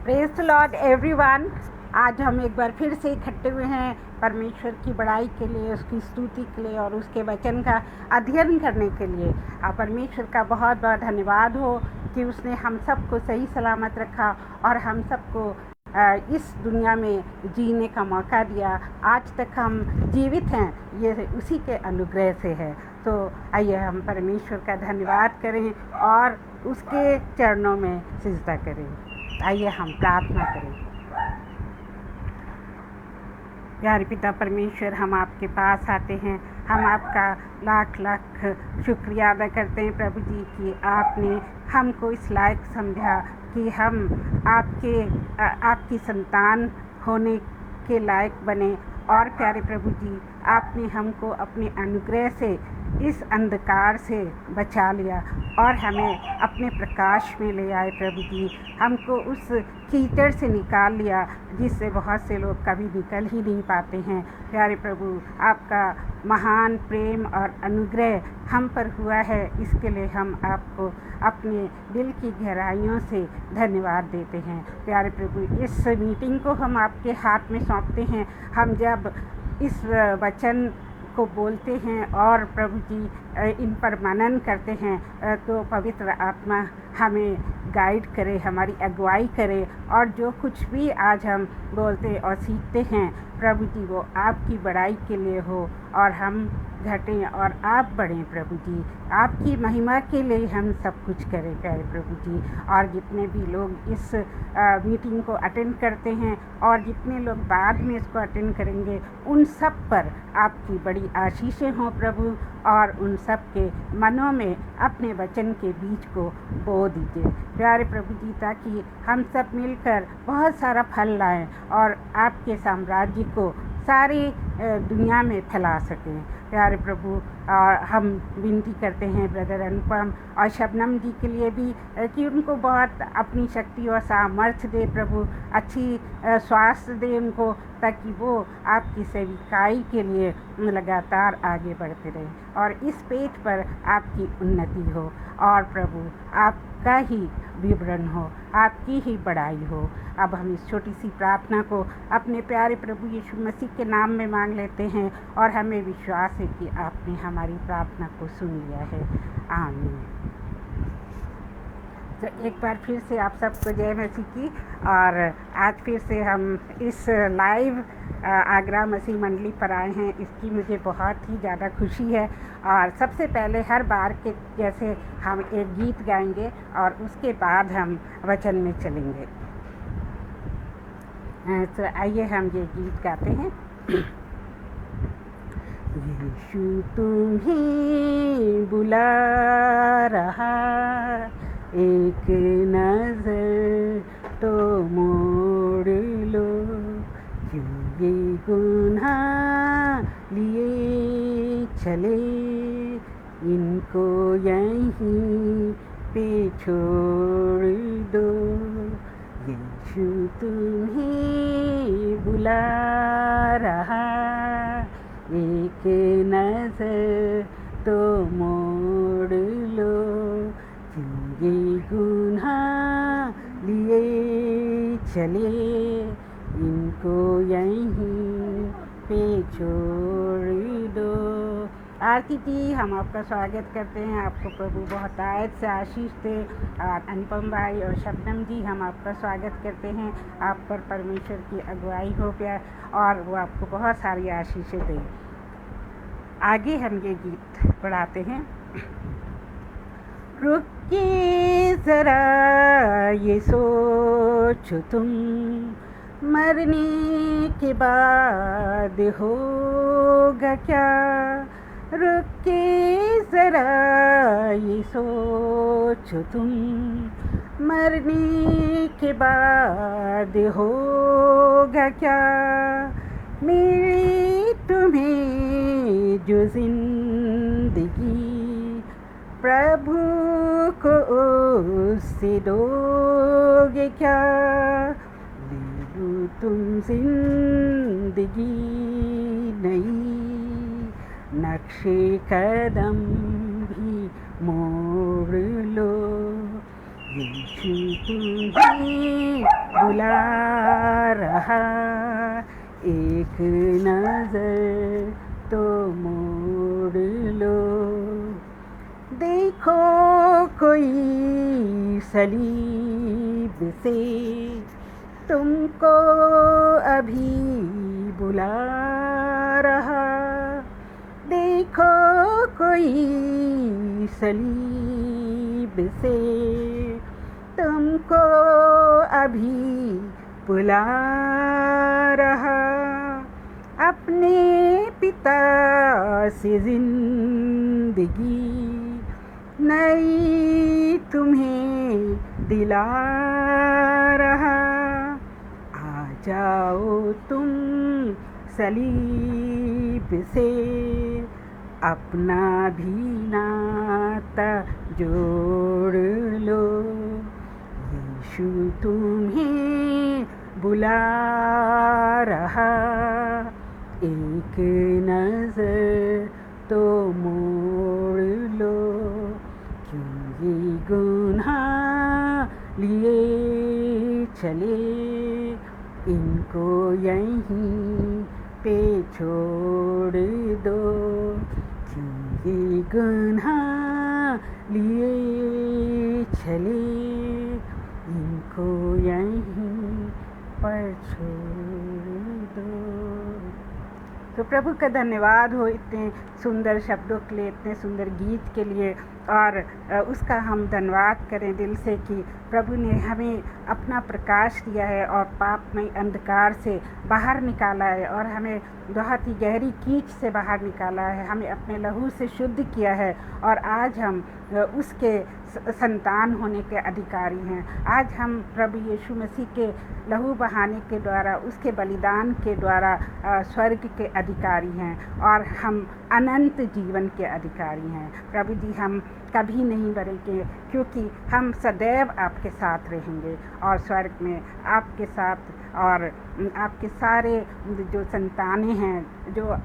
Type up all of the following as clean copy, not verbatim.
Praise the Lord everyone. आज हम एक बार फिर से इकट्ठे हुए हैं परमेश्वर की बड़ाई के लिए, उसकी स्तुति के लिए और उसके वचन का अध्ययन करने के लिए। परमेश्वर का बहुत बहुत धन्यवाद हो कि उसने हम सबको सही सलामत रखा और हम सबको इस दुनिया में जीने का मौका दिया। आज तक हम जीवित हैं, ये उसी के अनुग्रह से है। तो आइए हम परमेश्वर का धन्यवाद करें और उसके चरणों में सिजदा करें। आइए हम प्रार्थना करें। प्यारे पिता परमेश्वर, हम आपके पास आते हैं। हम आपका लाख लाख शुक्रिया अदा करते हैं प्रभु जी कि आपने हमको इस लायक समझा कि हम आपकी संतान होने के लायक बने। और प्यारे प्रभु जी, आपने हमको अपने अनुग्रह से इस अंधकार से बचा लिया और हमें अपने प्रकाश में ले आए। प्रभु जी, हमको उस कीचड़ से निकाल लिया जिससे बहुत से लोग कभी निकल ही नहीं पाते हैं। प्यारे प्रभु, आपका महान प्रेम और अनुग्रह हम पर हुआ है, इसके लिए हम आपको अपने दिल की गहराइयों से धन्यवाद देते हैं। प्यारे प्रभु, इस मीटिंग को हम आपके हाथ में सौंपते हैं। हम जब इस वचन को बोलते हैं और प्रभु जी इन पर मनन करते हैं तो पवित्र आत्मा हमें गाइड करे, हमारी अगुवाई करे और जो कुछ भी आज हम बोलते और सीखते हैं प्रभु जी, वो आपकी बड़ाई के लिए हो और हम घटें और आप बढ़ें। प्रभु जी, आपकी महिमा के लिए हम सब कुछ करें प्यारे प्रभु जी। और जितने भी लोग इस मीटिंग को अटेंड करते हैं और जितने लोग बाद में इसको अटेंड करेंगे, उन सब पर आपकी बड़ी आशीषें हों प्रभु, और उन सब के मनों में अपने वचन के बीज को बो दीजिए प्यारे प्रभु जी, ताकि हम सब मिलकर बहुत सारा फल लाएं और आपके साम्राज्य को सारी दुनिया में फैला सकें। प्यारे प्रभु, और हम विनती करते हैं ब्रदर अनुपम और शबनम जी के लिए भी कि उनको बहुत अपनी शक्ति और सामर्थ्य दे प्रभु, अच्छी स्वास्थ्य दे उनको, ताकि वो आपकी सेविकाई के लिए लगातार आगे बढ़ते रहें और इस पेज पर आपकी उन्नति हो और प्रभु आपका ही विवरण हो, आपकी ही बड़ाई हो। अब हम इस छोटी सी प्रार्थना को अपने प्यारे प्रभु यीशु मसीह के नाम में मांग लेते हैं और हमें विश्वास है कि आपने हमारी प्रार्थना को सुन लिया है। आमीन। तो एक बार फिर से आप सबको जय मसीह की। और आज फिर से हम इस लाइव आगरा मसीह मंडली पर आए हैं, इसकी मुझे बहुत ही ज़्यादा खुशी है। और सबसे पहले हर बार के जैसे हम एक गीत गाएंगे और उसके बाद हम वचन में चलेंगे। तो आइए हम ये गीत गाते हैं। यीशु तुम्हें बुला रहा, एक नजर तो मोड़ लो, क्यों ये गुनाह लिए चले, इनको यहीं पे छोड़ दो। यीशु तुम्हें बुला रहा, एक नजर तो मोड़ लो, ये गुनाह लिए चले, इनको यहीं पे छोड़ दो। आरती जी, हम आपका स्वागत करते हैं। आपको प्रभु बहुत आयत से आशीष दे। और अनुपम भाई और शबनम जी, हम आपका स्वागत करते हैं। आप पर परमेश्वर की अगुवाई हो प्यार और वो आपको बहुत सारी आशीषें दें। आगे हम ये गीत पढ़ाते हैं। रुकिए ज़रा ये सोचो तुम, मरने के बाद होगा क्या। रुकिए ज़रा ये सोचो तुम, मरने के बाद होगा क्या। मेरी तुम्हें जो जिंदगी प्रभु को उससे दोगे क्या। ले लो तुम जिंदगी नई, नक्शे कदम भी मोड़ लो। यीशु तुम्हें बुला रहा, एक नजर तो मोड़ लो। देखो कोई सलीब से तुमको अभी बुला रहा, देखो कोई सलीब से तुमको अभी बुला रहा। अपने पिता से जिंदगी नई तुम्हें दिला रहा। आ जाओ तुम सलीब से अपना भी नाता जोड़ लो। यीशु तुम्हें बुला रहा, एक नजर तो मोड़ लो। क्यों ये गुनाह लिए चले, इनको यहीं पे छोड़ दो। क्यों ये गुनाह लिए चले, इनको यहीं पर छोड़ दो। तो प्रभु का धन्यवाद हो इतने सुंदर शब्दों के लिए, इतने सुंदर गीत के लिए, और उसका हम धन्यवाद करें दिल से कि प्रभु ने हमें अपना प्रकाश दिया है और पापमय अंधकार से बाहर निकाला है और हमें बहुत ही गहरी कीच से बाहर निकाला है, हमें अपने लहू से शुद्ध किया है और आज हम उसके संतान होने के अधिकारी हैं। आज हम प्रभु यीशु मसीह के लहू बहाने के द्वारा, उसके बलिदान के द्वारा स्वर्ग के अधिकारी हैं और हम अनंत जीवन के अधिकारी हैं। प्रभु जी, हम कभी नहीं मरेंगे क्योंकि हम सदैव आपके साथ रहेंगे और स्वर्ग में आपके साथ, और आपके सारे जो संतानें हैं, जो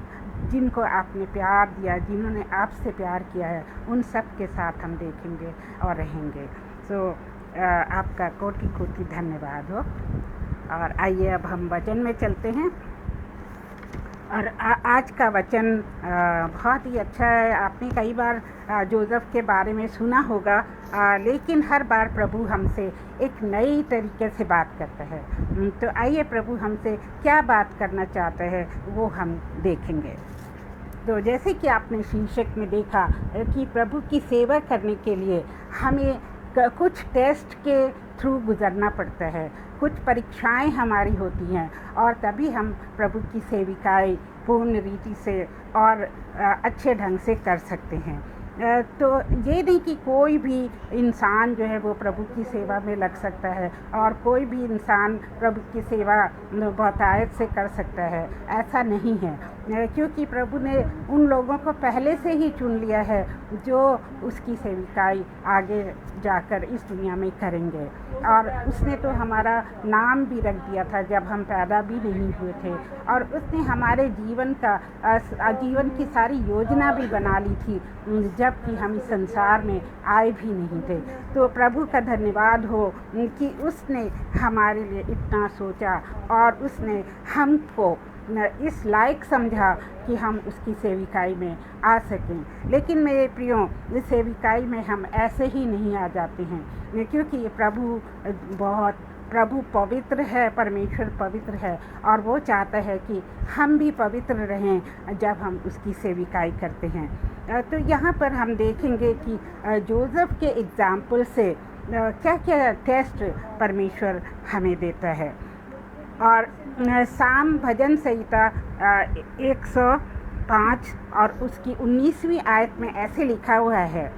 जिनको आपने प्यार दिया, जिन्होंने आपसे प्यार किया है, उन सब के साथ हम देखेंगे और रहेंगे। सो आपका कोटि कोटि धन्यवाद हो। और आइए अब हम वचन में चलते हैं। और आज का वचन बहुत ही अच्छा है। आपने कई बार जोसेफ के बारे में सुना होगा, लेकिन हर बार प्रभु हमसे एक नई तरीके से बात करता है। तो आइए प्रभु हमसे क्या बात करना चाहते हैं वो हम देखेंगे। तो जैसे कि आपने शीर्षक में देखा कि प्रभु की सेवा करने के लिए हमें कुछ टेस्ट के थ्रू गुजरना पड़ता है, कुछ परीक्षाएं हमारी होती हैं और तभी हम प्रभु की सेविकाएं पूर्ण रीति से और अच्छे ढंग से कर सकते हैं। तो ये नहीं कि कोई भी इंसान जो है वो प्रभु की सेवा में लग सकता है और कोई भी इंसान प्रभु की सेवा बहुतायत से कर सकता है, ऐसा नहीं है। क्योंकि प्रभु ने उन लोगों को पहले से ही चुन लिया है जो उसकी सेविकाई आगे जाकर इस दुनिया में करेंगे। और उसने तो हमारा नाम भी रख दिया था जब हम पैदा भी नहीं हुए थे, और उसने हमारे जीवन की सारी योजना भी बना ली थी जबकि हम इस संसार में आए भी नहीं थे। तो प्रभु का धन्यवाद हो कि उसने हमारे लिए इतना सोचा और उसने हमको इस लायक समझा कि हम उसकी सेविकाई में आ सकें। लेकिन मेरे प्रियो, इस सेविकाई में हम ऐसे ही नहीं आ जाते हैं, क्योंकि प्रभु पवित्र है, परमेश्वर पवित्र है और वो चाहता है कि हम भी पवित्र रहें जब हम उसकी सेविकाई करते हैं। तो यहाँ पर हम देखेंगे कि जोसेफ के एग्जाम्पल से क्या क्या टेस्ट परमेश्वर हमें देता है। और साम भजन संहिता 105 और उसकी 19वीं आयत में ऐसे लिखा हुआ है,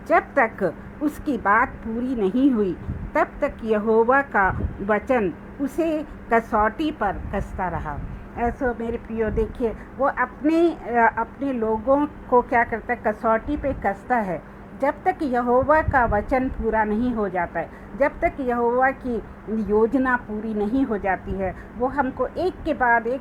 जब तक उसकी बात पूरी नहीं हुई तब तक यहोवा का वचन उसे कसौटी पर कसता रहा। ऐसा मेरे प्रियो, देखिए वो अपने लोगों को क्या करता है, कसौटी पे कसता है। जब तक यहोवा का वचन पूरा नहीं हो जाता है, जब तक यहोवा की योजना पूरी नहीं हो जाती है, वो हमको एक के बाद एक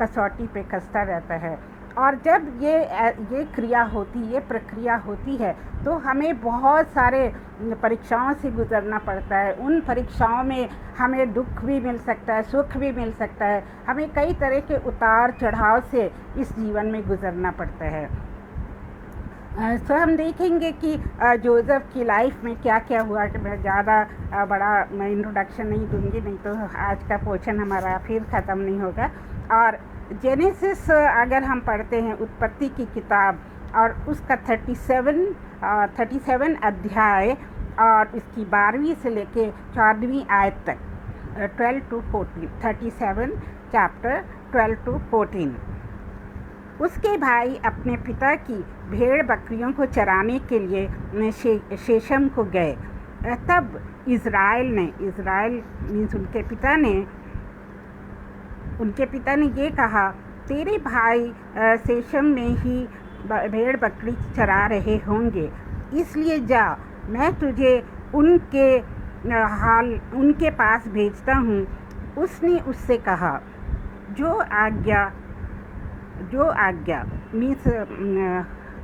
कसौटी पे कसता रहता है। और जब ये क्रिया होती, ये प्रक्रिया होती है, तो हमें बहुत सारे परीक्षाओं से गुज़रना पड़ता है। उन परीक्षाओं में हमें दुख भी मिल सकता है, सुख भी मिल सकता है। हमें कई तरह के उतार चढ़ाव से इस जीवन में गुज़रना पड़ता है। तो हम देखेंगे कि जोसेफ की लाइफ में क्या क्या हुआ। कि मैं ज़्यादा बड़ा मैं इंट्रोडक्शन नहीं दूंगी, नहीं तो आज का पोर्शन हमारा फिर ख़त्म नहीं होगा। और जेनेसिस अगर हम पढ़ते हैं, उत्पत्ति की किताब, और उसका 37 अध्याय और इसकी 12वीं से लेके 14वीं आयत तक, 12 to 14, 37 चैप्टर 12 to 14। उसके भाई अपने पिता की भेड़ बकरियों को चराने के लिए शेशम को गए। तब इज़राइल मीन्स उनके पिता ने ये कहा, तेरे भाई शेशम में ही भेड़ बकरी चरा रहे होंगे, इसलिए जा, मैं तुझे उनके पास भेजता हूँ। उसने उससे कहा, जो आज्ञा मीन्स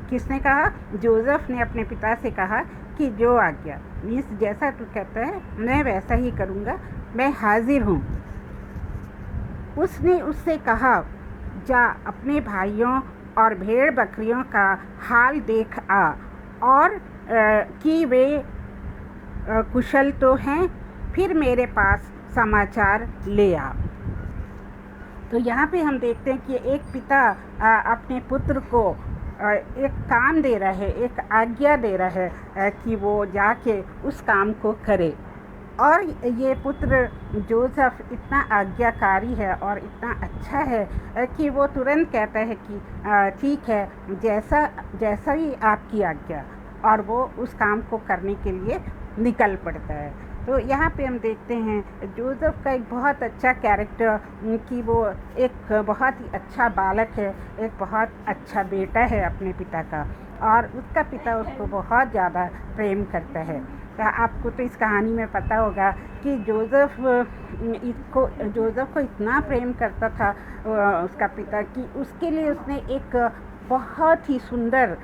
किसने कहा? जोसेफ ने अपने पिता से कहा कि जो आज्ञा मीन्स जैसा तू कहता है मैं वैसा ही करूँगा, मैं हाजिर हूँ। उसने उससे कहा, जा अपने भाइयों और भेड़ बकरियों का हाल देख आ, और कि वे कुशल तो हैं, फिर मेरे पास समाचार ले आ। तो यहाँ पे हम देखते हैं कि एक पिता अपने पुत्र को एक काम दे रहा है, एक आज्ञा दे रहा है कि वो जाके उस काम को करे। और ये पुत्र जोसेफ इतना आज्ञाकारी है और इतना अच्छा है कि वो तुरंत कहता है कि ठीक है, जैसा ही आपकी आज्ञा, और वो उस काम को करने के लिए निकल पड़ता है। तो यहाँ पे हम देखते हैं जोसेफ का एक बहुत अच्छा कैरेक्टर, कि वो एक बहुत ही अच्छा बालक है, एक बहुत अच्छा बेटा है अपने पिता का, और उसका पिता उसको बहुत ज़्यादा प्रेम करता है। तो आपको तो इस कहानी में पता होगा कि जोसेफ को इतना प्रेम करता था उसका पिता, कि उसके लिए उसने एक बहुत ही सुंदर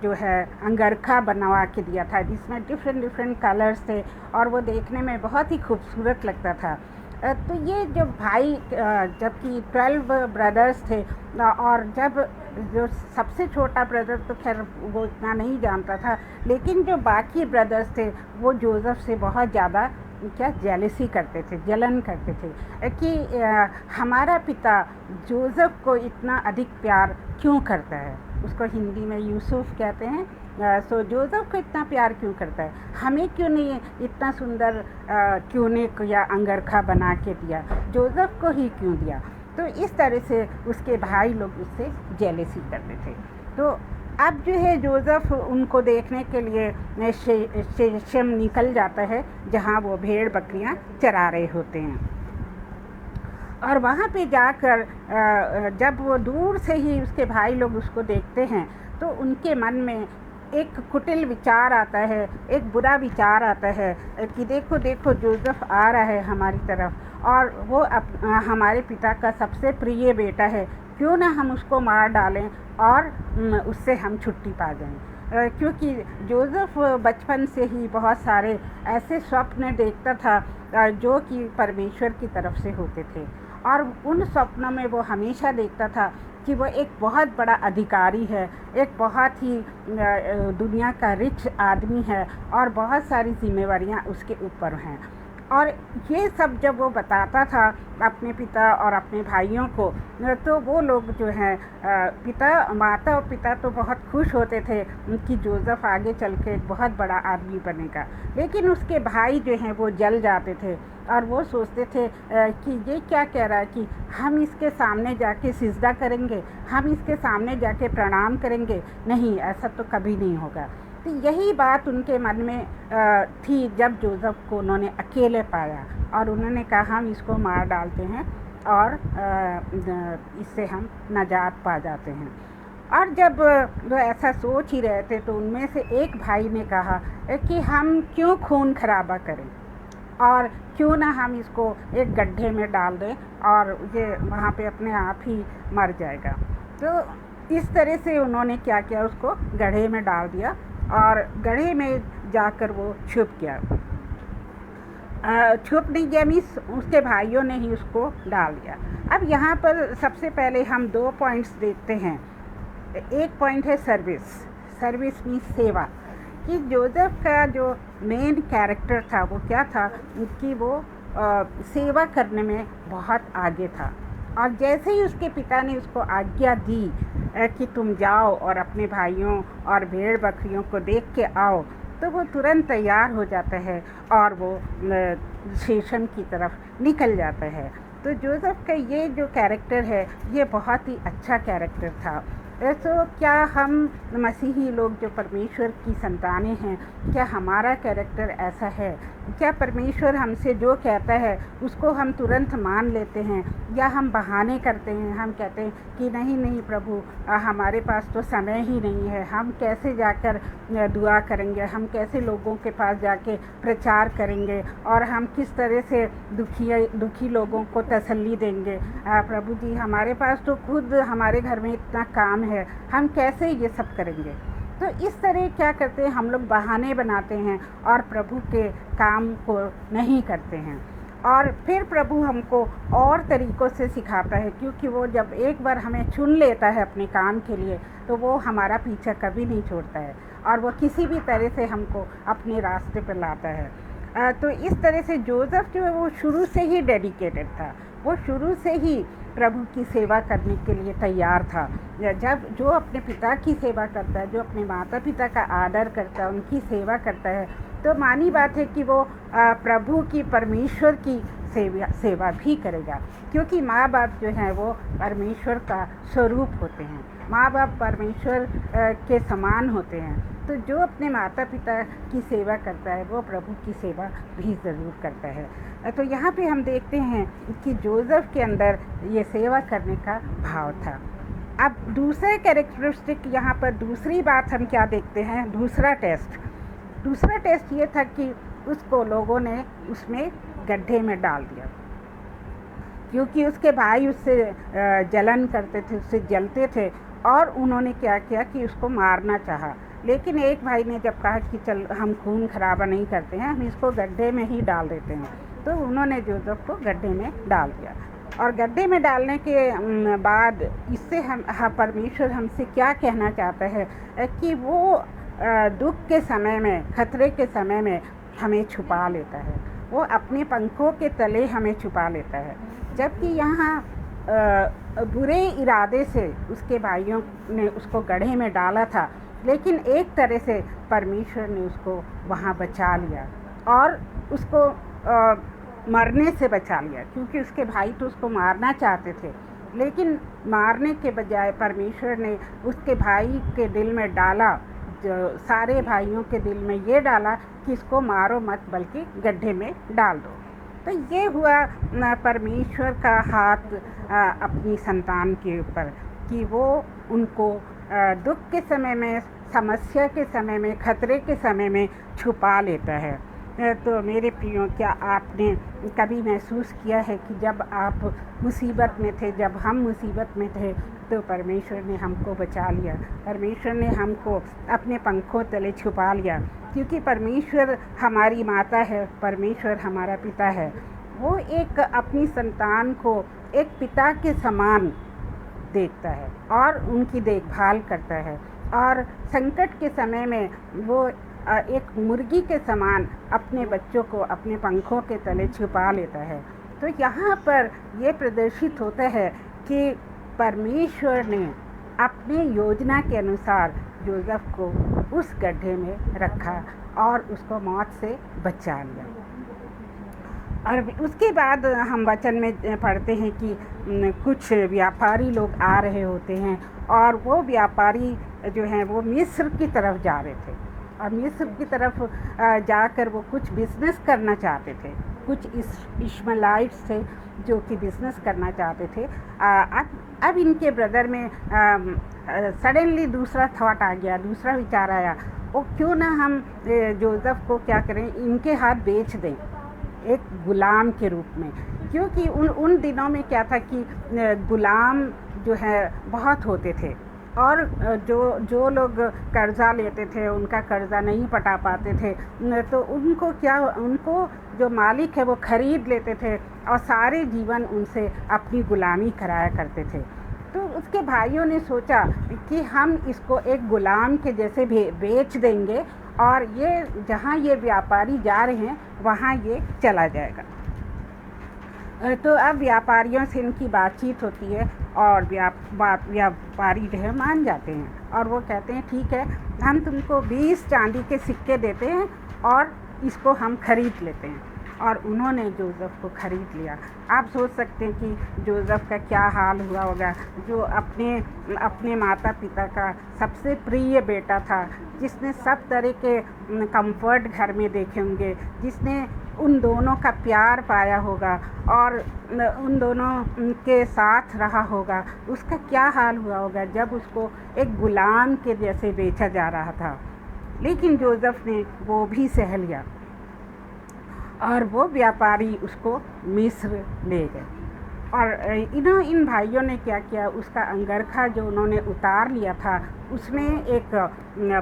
जो है अंगरखा बनवा के दिया था, जिसमें डिफरेंट कलर्स थे और वो देखने में बहुत ही खूबसूरत लगता था। तो ये जो भाई, जबकि 12 ब्रदर्स थे, और जब जो सबसे छोटा ब्रदर तो खैर वो इतना नहीं जानता था, लेकिन जो बाकी ब्रदर्स थे वो जोसेफ से बहुत ज़्यादा जेलसी करते थे, जलन करते थे कि हमारा पिता जोसेफ को इतना अधिक प्यार क्यों करता है। उसको हिंदी में यूसुफ कहते हैं। सो जोसेफ को इतना प्यार क्यों करता है, हमें क्यों नहीं इतना सुंदर ट्यूनिक या अंगरखा बना के दिया, जोसेफ को ही क्यों दिया। तो इस तरह से उसके भाई लोग उससे जेलसी करते थे। तो अब जो है जोसेफ उनको देखने के लिए शेशम निकल जाता है, जहाँ वो भेड़ बकरियाँ चरा रहे होते हैं। और वहाँ पे जाकर जब वो दूर से ही उसके भाई लोग उसको देखते हैं, तो उनके मन में एक कुटिल विचार आता है, एक बुरा विचार आता है कि देखो देखो जोसेफ आ रहा है हमारी तरफ, और वो हमारे पिता का सबसे प्रिय बेटा है, क्यों ना हम उसको मार डालें और उससे हम छुट्टी पा जाएं। क्योंकि जोसेफ बचपन से ही बहुत सारे ऐसे स्वप्न देखता था जो कि परमेश्वर की तरफ से होते थे, और उन स्वप्नों में वो हमेशा देखता था कि वो एक बहुत बड़ा अधिकारी है, एक बहुत ही दुनिया का रिच आदमी है, और बहुत सारी जिम्मेवारियां उसके ऊपर हैं। और ये सब जब वो बताता था अपने पिता और अपने भाइयों को, तो वो लोग जो हैं माता और पिता तो बहुत खुश होते थे कि जोसेफ आगे चल के एक बहुत बड़ा आदमी बनेगा। लेकिन उसके भाई जो हैं वो जल जाते थे, और वो सोचते थे कि ये क्या कह रहा है कि हम इसके सामने जाके सिजदा करेंगे, हम इसके सामने जाके प्रणाम करेंगे, नहीं, ऐसा तो कभी नहीं होगा। तो यही बात उनके मन में थी जब जोसेफ को उन्होंने अकेले पाया, और उन्होंने कहा हम इसको मार डालते हैं और इससे हम नजात पा जाते हैं। और जब वो ऐसा सोच ही रहे थे, तो उनमें से एक भाई ने कहा कि हम क्यों खून खराबा करें, और क्यों ना हम इसको एक गड्ढे में डाल दें और ये वहाँ पे अपने आप ही मर जाएगा। तो इस तरह से उन्होंने क्या किया, उसको गड्ढे में डाल दिया और गड्ढे में जाकर वो छुप गया। छुप नहीं गया मीन्स उसके भाइयों ने ही उसको डाल दिया। अब यहाँ पर सबसे पहले हम 2 पॉइंट्स देखते हैं। एक पॉइंट है सर्विस मीन्स सेवा, कि जोसेफ का जो मेन कैरेक्टर था वो क्या था कि वो सेवा करने में बहुत आगे था। और जैसे ही उसके पिता ने उसको आज्ञा दी कि तुम जाओ और अपने भाइयों और भेड़ बकरियों को देख के आओ, तो वो तुरंत तैयार हो जाता है और वो सेशन की तरफ निकल जाता है। तो जोसेफ का ये जो कैरेक्टर है ये बहुत ही अच्छा कैरेक्टर था। तो क्या हम मसीही लोग जो परमेश्वर की संतानें हैं, क्या हमारा कैरेक्टर ऐसा है? क्या परमेश्वर हमसे जो कहता है उसको हम तुरंत मान लेते हैं, या हम बहाने करते हैं? हम कहते हैं कि नहीं प्रभु, हमारे पास तो समय ही नहीं है, हम कैसे जाकर दुआ करेंगे, हम कैसे लोगों के पास जाके प्रचार करेंगे, और हम किस तरह से दुखी लोगों को तसल्ली देंगे? प्रभु जी, हमारे पास तो खुद हमारे घर में इतना काम है, हम कैसे ये सब करेंगे? तो इस तरह क्या करते हैं, हम लोग बहाने बनाते हैं और प्रभु के काम को नहीं करते हैं। और फिर प्रभु हमको और तरीक़ों से सिखाता है, क्योंकि वो जब एक बार हमें चुन लेता है अपने काम के लिए, तो वो हमारा पीछा कभी नहीं छोड़ता है और वो किसी भी तरह से हमको अपने रास्ते पर लाता है। तो इस तरह से जोसेफ जो है वो शुरू से ही डेडिकेटेड था, वो शुरू से ही प्रभु की सेवा करने के लिए तैयार था। जब जो अपने पिता की सेवा करता है, जो अपने माता पिता का आदर करता है, उनकी सेवा करता है, तो मानी बात है कि वो प्रभु की, परमेश्वर की सेवा भी करेगा, क्योंकि माँ बाप जो हैं वो परमेश्वर का स्वरूप होते हैं, माँ बाप परमेश्वर के समान होते हैं। तो जो अपने माता पिता की सेवा करता है वो प्रभु की सेवा भी ज़रूर करता है। तो यहाँ पे हम देखते हैं कि जोसेफ के अंदर ये सेवा करने का भाव था। अब दूसरे कैरेक्टरिस्टिक, यहाँ पर दूसरी बात हम क्या देखते हैं, दूसरा टेस्ट ये था कि उसको लोगों ने उसमें गड्ढे में डाल दिया, क्योंकि उसके भाई उससे जलन करते थे, उससे जलते थे, और उन्होंने क्या किया कि उसको मारना चाहा। लेकिन एक भाई ने जब कहा कि चल, हम खून खराबा नहीं करते हैं, हम इसको गड्ढे में ही डाल देते हैं, तो उन्होंने जोसेफ को गड्ढे में डाल दिया। और गड्ढे में डालने के बाद इससे परमेश्वर हमसे क्या कहना चाहता है कि वो दुख के समय में, खतरे के समय में हमें छुपा लेता है, वो अपने पंखों के तले हमें छुपा लेता है। जबकि यहाँ बुरे इरादे से उसके भाइयों ने उसको गड्ढे में डाला था, लेकिन एक तरह से परमेश्वर ने उसको वहाँ बचा लिया और उसको मरने से बचा लिया, क्योंकि उसके भाई तो उसको मारना चाहते थे, लेकिन मारने के बजाय परमेश्वर ने उसके भाई के दिल में डाला, जो सारे भाइयों के दिल में ये डाला कि इसको मारो मत, बल्कि गड्ढे में डाल दो। तो ये हुआ परमेश्वर का हाथ अपनी संतान के ऊपर, कि वो उनको दुख के समय में, समस्या के समय में, खतरे के समय में छुपा लेता है। तो मेरे प्रियो, क्या आपने कभी महसूस किया है कि जब आप मुसीबत में थे, जब हम मुसीबत में थे, तो परमेश्वर ने हमको बचा लिया, परमेश्वर ने हमको अपने पंखों तले छुपा लिया, क्योंकि परमेश्वर हमारी माता है, परमेश्वर हमारा पिता है। वो एक अपनी संतान को एक पिता के समान देखता है और उनकी देखभाल करता है, और संकट के समय में वो एक मुर्गी के समान अपने बच्चों को अपने पंखों के तले छुपा लेता है। तो यहाँ पर ये प्रदर्शित होता है कि परमेश्वर ने अपने योजना के अनुसार जोसेफ को उस गड्ढे में रखा और उसको मौत से बचा लिया। और उसके बाद हम वचन में पढ़ते हैं कि कुछ व्यापारी लोग आ रहे होते हैं, और वो व्यापारी जो हैं वो मिस्र की तरफ जा रहे थे, और मिस्र की तरफ जाकर वो कुछ बिज़नेस करना चाहते थे। कुछ इश्माइलाइट्स थे जो कि बिज़नेस करना चाहते थे। अब इनके ब्रदर में सडनली दूसरा थॉट आ गया, दूसरा विचार आया, वो क्यों ना हम जोसेफ को क्या करें, इनके हाथ बेच दें एक गुलाम के रूप में। क्योंकि उन दिनों में क्या था कि गुलाम जो है बहुत होते थे, और जो लोग कर्ज़ा लेते थे उनका कर्ज़ा नहीं पटा पाते थे, तो उनको जो मालिक है वो ख़रीद लेते थे और सारे जीवन उनसे अपनी ग़ुलामी कराया करते थे। तो उसके भाइयों ने सोचा कि हम इसको एक ग़ुलाम के जैसे बेच देंगे और ये जहाँ ये व्यापारी जा रहे हैं वहाँ ये चला जाएगा। तो अब व्यापारियों से इनकी बातचीत होती है और व्यापारी जो है मान जाते हैं और वो कहते हैं ठीक है, हम तुमको 20 चांदी के सिक्के देते हैं और इसको हम ख़रीद लेते हैं। और उन्होंने जोसेफ़ को ख़रीद लिया। आप सोच सकते हैं कि जोसेफ़ का क्या हाल हुआ होगा, जो अपने माता पिता का सबसे प्रिय बेटा था, जिसने सब तरह के कंफर्ट घर में देखे होंगे, जिसने उन दोनों का प्यार पाया होगा और उन दोनों के साथ रहा होगा, उसका क्या हाल हुआ होगा जब उसको एक ग़ुलाम के जैसे बेचा जा रहा था। लेकिन जोसेफ़ ने वो भी सह लिया और वो व्यापारी उसको मिस्र ले गए। और इन भाइयों ने क्या किया, उसका अंगरखा जो उन्होंने उतार लिया था उसमें एक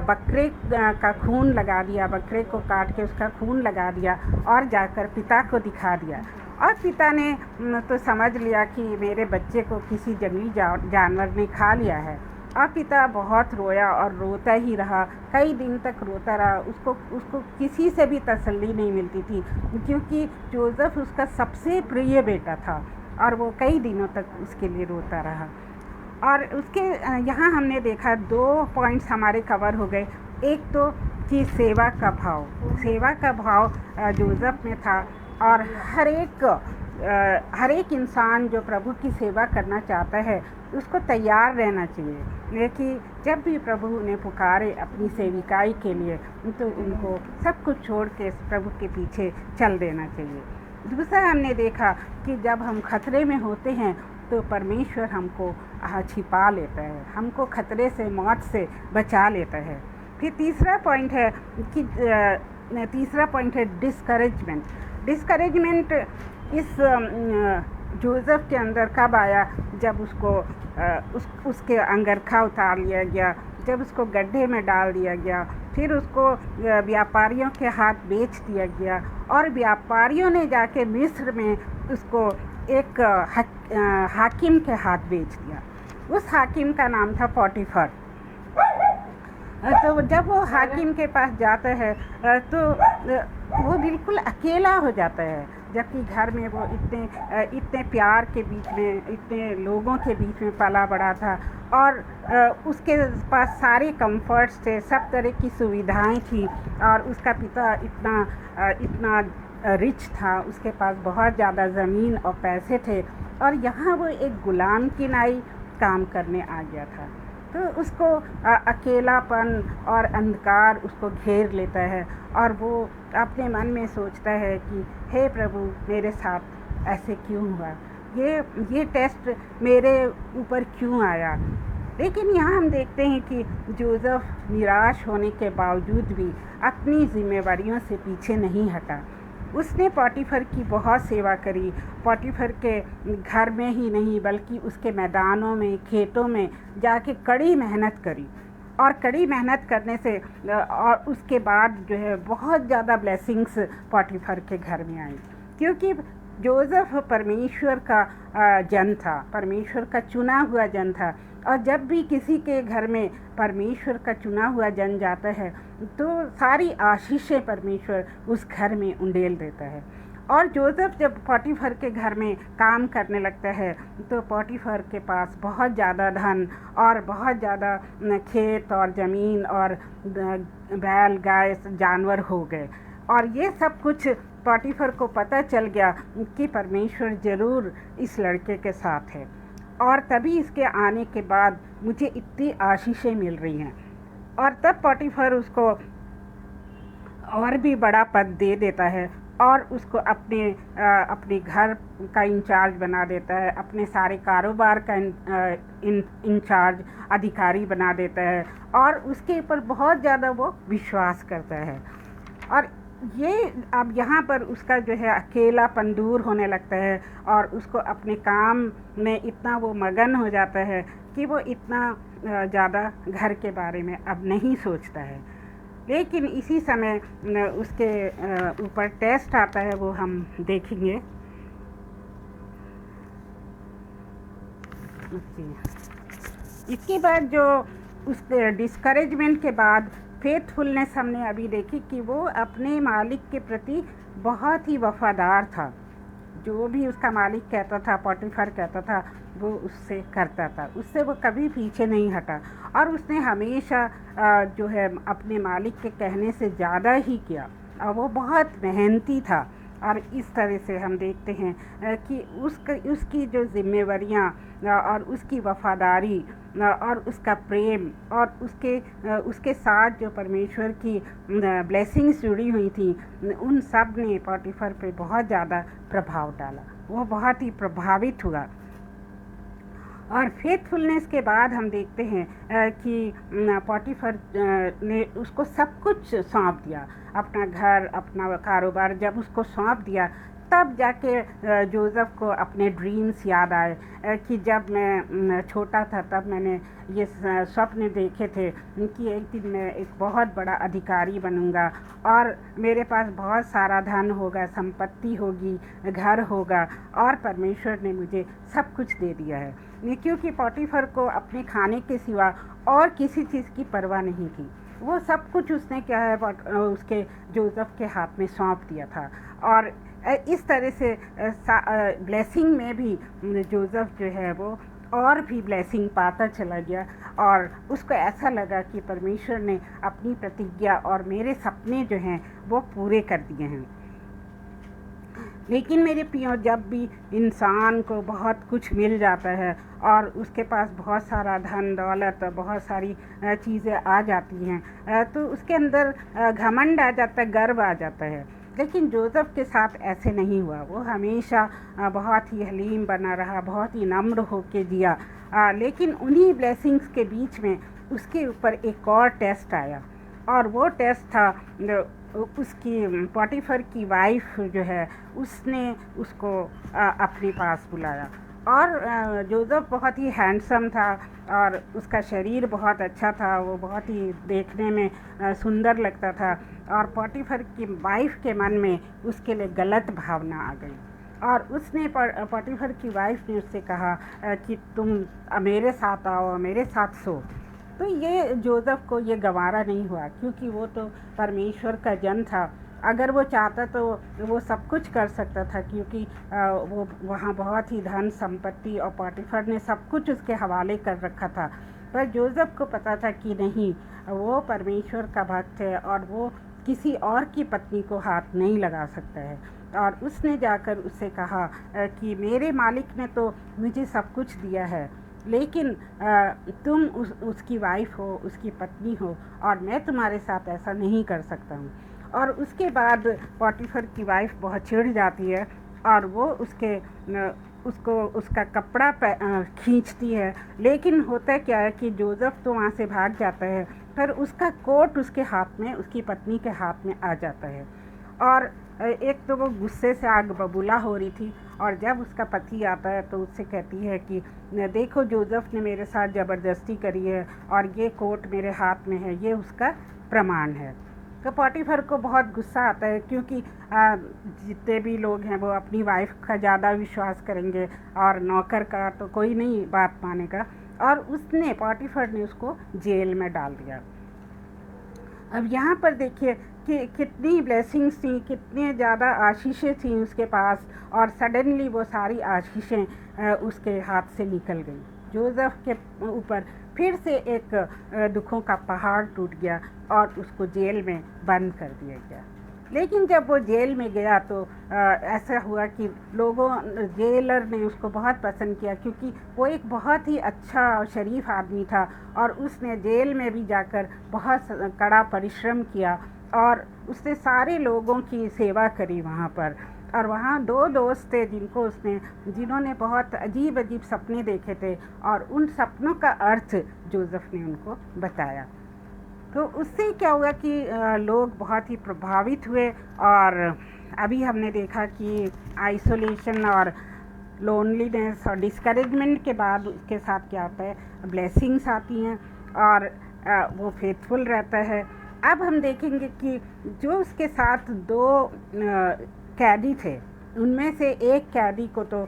बकरे का खून लगा दिया, बकरे को काट के उसका खून लगा दिया और जाकर पिता को दिखा दिया। और पिता ने तो समझ लिया कि मेरे बच्चे को किसी जंगली जानवर ने खा लिया है। और पिता बहुत रोया और रोता ही रहा, कई दिन तक रोता रहा। उसको किसी से भी तसल्ली नहीं मिलती थी, क्योंकि जोसेफ़ उसका सबसे प्रिय बेटा था और वो कई दिनों तक उसके लिए रोता रहा। और उसके यहाँ हमने देखा 2 पॉइंट्स हमारे कवर हो गए। एक तो कि सेवा का भाव जोसेफ़ में था, और हर एक इंसान जो प्रभु की सेवा करना चाहता है उसको तैयार रहना चाहिए कि जब भी प्रभु उन्हें पुकारे अपनी सेविकाई के लिए तो उनको सब कुछ छोड़ के प्रभु के पीछे चल देना चाहिए। दूसरा हमने देखा कि जब हम खतरे में होते हैं तो परमेश्वर हमको छिपा लेता है, हमको खतरे से, मौत से बचा लेता है। फिर तीसरा पॉइंट है डिस्करेजमेंट। इस जोसेफ़ के अंदर कब आया, जब उसके अंगरखा उतार लिया गया, जब उसको गड्ढे में डाल दिया गया, फिर उसको व्यापारियों के हाथ बेच दिया गया और व्यापारियों ने जाके मिस्र में उसको एक हाकिम के हाथ बेच दिया। उस हाकिम का नाम था पॉटीफर। तो जब वो हाकिम के पास जाता है तो वो बिल्कुल अकेला हो जाता है, जबकि घर में वो इतने प्यार के बीच में, इतने लोगों के बीच में पला बड़ा था और उसके पास सारे कंफर्ट्स थे, सब तरह की सुविधाएं थी और उसका पिता इतना रिच था, उसके पास बहुत ज़्यादा ज़मीन और पैसे थे और यहाँ वो एक ग़ुलाम की नाई काम करने आ गया था। तो उसको अकेलापन और अंधकार उसको घेर लेता है और वो अपने मन में सोचता है कि हे प्रभु, मेरे साथ ऐसे क्यों हुआ, ये टेस्ट मेरे ऊपर क्यों आया। लेकिन यहाँ हम देखते हैं कि जोसेफ़ निराश होने के बावजूद भी अपनी जिम्मेवारियों से पीछे नहीं हटा। उसने पॉटीफर की बहुत सेवा करी, पॉटीफर के घर में ही नहीं बल्कि उसके मैदानों में, खेतों में जाके कड़ी मेहनत करी और कड़ी मेहनत करने से और उसके बाद जो है बहुत ज़्यादा ब्लेसिंग्स पॉटीफर के घर में आई, क्योंकि जोसेफ़ परमेश्वर का जन था, परमेश्वर का चुना हुआ जन था। और जब भी किसी के घर में परमेश्वर का चुना हुआ जन जाता है तो सारी आशीषें परमेश्वर उस घर में उंडेल देता है। और जोसेफ़ जब पॉटीफर के घर में काम करने लगता है तो पॉटीफर के पास बहुत ज़्यादा धन और बहुत ज़्यादा खेत और ज़मीन और बैल, गाय, जानवर हो गए। और ये सब कुछ पॉटीफर को पता चल गया कि परमेश्वर ज़रूर इस लड़के के साथ है और तभी इसके आने के बाद मुझे इतनी आशीषें मिल रही हैं। और तब पॉटीफर उसको और भी बड़ा पद दे देता है और उसको अपने घर का इंचार्ज बना देता है, अपने सारे कारोबार का इंचार्ज, अधिकारी बना देता है और उसके ऊपर बहुत ज़्यादा वो विश्वास करता है। और ये अब यहाँ पर उसका जो है अकेलापन दूर होने लगता है और उसको अपने काम में इतना वो मगन हो जाता है कि वो इतना ज़्यादा घर के बारे में अब नहीं सोचता है। लेकिन इसी समय उसके ऊपर टेस्ट आता है, वो हम देखेंगे। इसके बाद जो उस डिस्करेजमेंट के बाद फेथफुलनेस हमने अभी देखी कि वो अपने मालिक के प्रति बहुत ही वफादार था। जो भी उसका मालिक कहता था, पोटीफर कहता था, वो उससे करता था, उससे वो कभी पीछे नहीं हटा और उसने हमेशा जो है अपने मालिक के कहने से ज़्यादा ही किया और वो बहुत मेहनती था। और इस तरह से हम देखते हैं कि उसकी जो जिम्मेवारियाँ और उसकी वफादारी और उसका प्रेम और उसके साथ जो परमेश्वर की ब्लेसिंग्स जुड़ी हुई थी, उन सब ने पोटीफर पे बहुत ज़्यादा प्रभाव डाला। वो बहुत ही प्रभावित हुआ। और फेथफुलनेस के बाद हम देखते हैं कि पोटीफर ने उसको सब कुछ सौंप दिया, अपना घर, अपना कारोबार जब उसको सौंप दिया, तब जाके जोसेफ को अपने ड्रीम्स याद आए कि जब मैं छोटा था तब मैंने ये स्वप्न देखे थे कि एक दिन मैं एक बहुत बड़ा अधिकारी बनूंगा और मेरे पास बहुत सारा धन होगा, संपत्ति होगी, घर होगा और परमेश्वर ने मुझे सब कुछ दे दिया है। क्योंकि पोटीफर को अपने खाने के सिवा और किसी चीज़ की परवाह नहीं थी। वो सब कुछ उसने क्या है उसके जोसेफ के हाथ में सौंप दिया था। और इस तरह से ब्लेसिंग में भी जोसेफ जो है वो और भी ब्लेसिंग पाता चला गया और उसको ऐसा लगा कि परमेश्वर ने अपनी प्रतिज्ञा और मेरे सपने जो हैं वो पूरे कर दिए हैं। लेकिन मेरे प्रियो, जब भी इंसान को बहुत कुछ मिल जाता है और उसके पास बहुत सारा धन दौलत, बहुत सारी चीज़ें आ जाती हैं, तो उसके अंदर घमंड आ जाता है, गर्व आ जाता है। लेकिन जोसेफ के साथ ऐसे नहीं हुआ। वो हमेशा बहुत ही हलीम बना रहा, बहुत ही नम्र होके जिया। लेकिन उन्हीं ब्लेसिंग्स के बीच में उसके ऊपर एक और टेस्ट आया और वो टेस्ट था उसकी पोटीफर की वाइफ जो है, उसने उसको अपने पास बुलाया। और जोसेफ बहुत ही हैंडसम था और उसका शरीर बहुत अच्छा था, वो बहुत ही देखने में सुंदर लगता था और पोटीफर की वाइफ के मन में उसके लिए गलत भावना आ गई और उसने पोटीफर की वाइफ ने उससे कहा कि तुम मेरे साथ आओ, मेरे साथ सो। तो ये जोसेफ को ये गवारा नहीं हुआ, क्योंकि वो तो परमेश्वर का जन था। अगर वो चाहता तो वो सब कुछ कर सकता था, क्योंकि वो वहाँ बहुत ही धन संपत्ति और पोटीफर ने सब कुछ उसके हवाले कर रखा था। पर जोसेफ को पता था कि नहीं, वो परमेश्वर का भक्त है और वो किसी और की पत्नी को हाथ नहीं लगा सकता है। और उसने जाकर उससे कहा कि मेरे मालिक ने तो मुझे सब कुछ दिया है, लेकिन तुम उसकी वाइफ हो, उसकी पत्नी हो और मैं तुम्हारे साथ ऐसा नहीं कर सकता हूँ। और उसके बाद पोटीफर की वाइफ बहुत चिढ़ जाती है और वो उसको उसका कपड़ा खींचती है। लेकिन होता क्या है कि जोसेफ तो वहाँ से भाग जाता है, फिर उसका कोट उसके हाथ में, उसकी पत्नी के हाथ में आ जाता है। और एक तो वो गुस्से से आग बबूला हो रही थी और जब उसका पति आता है तो उससे कहती है कि देखो, जोसेफ ने मेरे साथ ज़बरदस्ती करी है और ये कोट मेरे हाथ में है, ये उसका प्रमाण है। तो पोटीफर को बहुत गुस्सा आता है, क्योंकि जितने भी लोग हैं वो अपनी वाइफ का ज़्यादा विश्वास करेंगे और नौकर का तो कोई नहीं बात मानेगा। और उसने पोटीफर ने उसको जेल में डाल दिया। अब यहाँ पर देखिए कि कितनी ब्लेसिंग्स थी, कितने ज़्यादा आशीषें थी उसके पास, और सडनली वो सारी आशीषें उसके हाथ से निकल गई। जोसेफ के ऊपर फिर से एक दुखों का पहाड़ टूट गया और उसको जेल में बंद कर दिया गया। लेकिन जब वो जेल में गया तो ऐसा हुआ कि जेलर ने उसको बहुत पसंद किया, क्योंकि वो एक बहुत ही अच्छा और शरीफ आदमी था और उसने जेल में भी जाकर बहुत कड़ा परिश्रम किया और उसने सारे लोगों की सेवा करी वहाँ पर। और वहाँ दो दोस्त थे जिन्होंने बहुत अजीब अजीब सपने देखे थे और उन सपनों का अर्थ जोसेफ ने उनको बताया। तो उससे क्या हुआ कि लोग बहुत ही प्रभावित हुए। और अभी हमने देखा कि आइसोलेशन और लोनलीनेस और डिस्करेजमेंट के बाद उसके साथ क्या होता है, ब्लेसिंग्स आती हैं और वो फेथफुल रहता है। अब हम देखेंगे कि जो उसके साथ दो कैदी थे, उनमें से एक कैदी को तो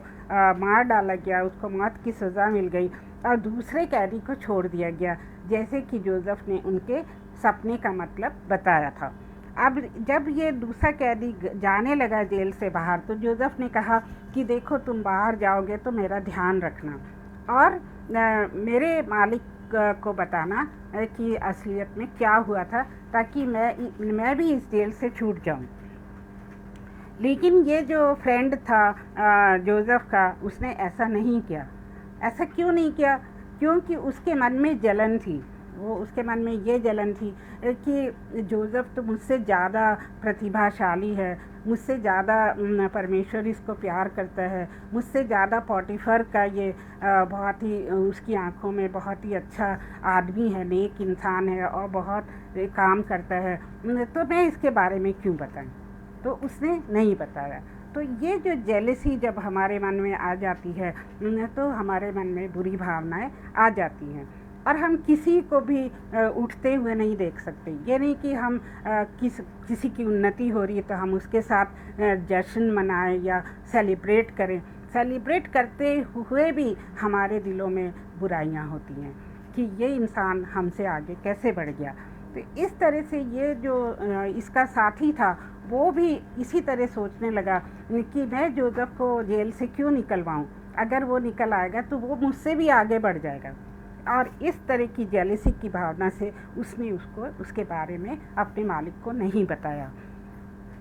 मार डाला गया, उसको मौत की सज़ा मिल गई, और दूसरे कैदी को छोड़ दिया गया, जैसे कि जोसेफ ने उनके सपने का मतलब बताया था। अब जब ये दूसरा कैदी जाने लगा जेल से बाहर, तो जोसेफ ने कहा कि देखो, तुम बाहर जाओगे तो मेरा ध्यान रखना और मेरे मालिक को बताना कि असलियत में क्या हुआ था, ताकि मैं भी इस जेल से छूट जाऊं। लेकिन ये जो फ्रेंड था जोसेफ का, उसने ऐसा नहीं किया। ऐसा क्यों नहीं किया? क्योंकि उसके मन में जलन थी। उसके मन में ये जलन थी कि जोसेफ तो मुझसे ज़्यादा प्रतिभाशाली है, मुझसे ज़्यादा परमेश्वर इसको प्यार करता है, मुझसे ज़्यादा पॉटिफर का ये बहुत ही उसकी आंखों में बहुत ही अच्छा आदमी है, नेक इंसान है और बहुत काम करता है, तो मैं इसके बारे में क्यों बताऊं? तो उसने नहीं बताया। तो ये जो जेलसी जब हमारे मन में आ जाती है, तो हमारे मन में बुरी भावनाएं आ जाती हैं और हम किसी को भी उठते हुए नहीं देख सकते। ये नहीं कि हम किसी की उन्नति हो रही है तो हम उसके साथ जश्न मनाएं या सेलिब्रेट करें। सेलिब्रेट करते हुए भी हमारे दिलों में बुराइयां होती हैं कि ये इंसान हमसे आगे कैसे बढ़ गया। तो इस तरह से ये जो इसका साथी था, वो भी इसी तरह सोचने लगा कि मैं जोसेफ को जेल से क्यों निकलवाऊं, अगर वो निकल आएगा तो वो मुझसे भी आगे बढ़ जाएगा। और इस तरह की जेलसी की भावना से उसने उसके बारे में अपने मालिक को नहीं बताया।